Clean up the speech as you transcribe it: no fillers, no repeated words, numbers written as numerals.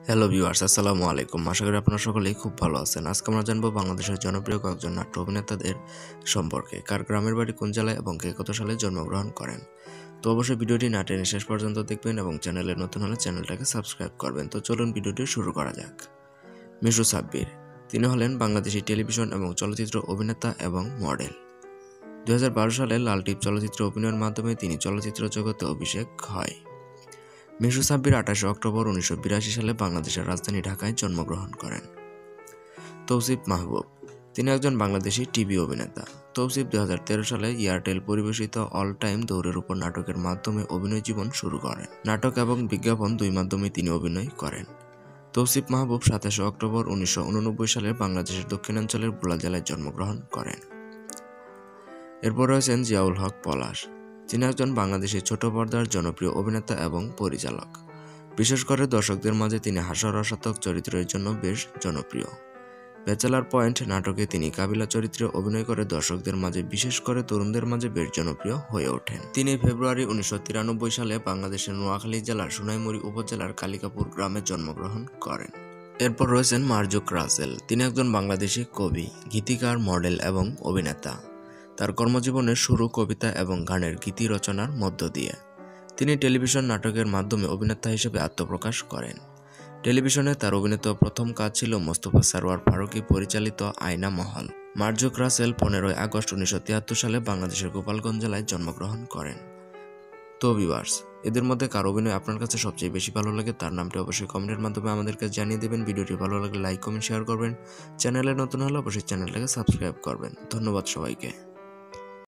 Hello viewers, আসসালামু আলাইকুম। আশা করি আপনারা সকলেই খুব ভালো আছেন। আজকে আমরা জানবো বাংলাদেশের জনপ্রিয় কয়েকজন নাট্য অভিনেতাদের সম্পর্কে, কার গ্রামের বাড়ি কোন জেলায় এবং কে কত সালে জন্মগ্রহণ করেন। তো অবশ্যই ভিডিওটি না টেনে শেষ পর্যন্ত দেখবেন এবং চ্যানেলে নতুন হলে চ্যানেলটাকে সাবস্ক্রাইব করবেন। তো চলুন ভিডিওটি শুরু করা যাক। মিশু সাব্বির, তিনি হলেন বাংলাদেশি টেলিভিশন এবং চলচ্চিত্র অভিনেতা এবং মডেল। 2012 সালে লাল টিপ চলচ্চিত্রে অভিনয়ের মাধ্যমে তিনি চলচ্চিত্র জগতে অভিষেক হয়। মিশু সাব্বির 28 অক্টোবর 1982 সালে বাংলাদেশের রাজধানী ঢাকায় জন্মগ্রহণ করেন। তৌসিফ মাহবুব, তিনি একজন বাংলাদেশি টিভি অভিনেতা। তৌসিফ 2013 সালে এয়ারটেল পরিবেশিত অল টাইম দৌড়ের উপর নাটকের মাধ্যমে অভিনয় জীবন শুরু করেন। নাটক এবং বিজ্ঞাপন দুই মাধ্যমে তিনি অভিনয় করেন। তৌসিফ মাহবুব 27 অক্টোবর 1989 সালে বাংলাদেশের দক্ষিণাঞ্চলের ভোলা জেলায় জন্মগ্রহণ করেন। এরপর রয়েছেন জিয়াউল হক পলাশ, তিনি একজন বাংলাদেশি ছোট পর্দার জনপ্রিয় অভিনেতা এবং পরিচালক। বিশেষ করে দর্শকদের মাঝে তিনি হাস্যরসাত্মক চরিত্রের জন্য বেশ জনপ্রিয়। ব্যাচেলার পয়েন্ট নাটকে তিনি কাবিলা চরিত্রে অভিনয় করে দর্শকদের মাঝে, বিশেষ করে তরুণদের মাঝে বেশ জনপ্রিয় হয়ে ওঠেন। তিনি ফেব্রুয়ারি 1993 সালে বাংলাদেশের নোয়াখালী জেলার সোনাইমুড়ি উপজেলার কালিকাপুর গ্রামে জন্মগ্রহণ করেন। এরপর রয়েছেন মার্জুক রাসেল, তিনি একজন বাংলাদেশি কবি, গীতিকার, মডেল এবং অভিনেতা। তার কর্মজীবনের শুরু কবিতা এবং গানের গীতি রচনার মধ্য দিয়ে। তিনি টেলিভিশন নাটকের মাধ্যমে অভিনেতা হিসেবে আত্মপ্রকাশ করেন। টেলিভিশনে তার অভিনীত প্রথম কাজ ছিল মোস্তফা সরওয়ার ফারুকী পরিচালিত আয়না মহল। মার্জুক রাসেল 15 আগস্ট 1973 সালে বাংলাদেশের গোপালগঞ্জ জেলায় জন্মগ্রহণ করেন। তো ভিউয়ার্স, এদের মধ্যে কার অভিনয় আপনার কাছে সবচেয়ে বেশি ভালো লাগে তার নামটি অবশ্যই কমেন্টের মাধ্যমে আমাদেরকে জানিয়ে দেবেন। ভিডিওটি ভালো লাগলে লাইক, কমেন্ট, শেয়ার করবেন। চ্যানেলে নতুন হলে অবশ্যই চ্যানেলটাকে সাবস্ক্রাইব করবেন। ধন্যবাদ সবাইকে।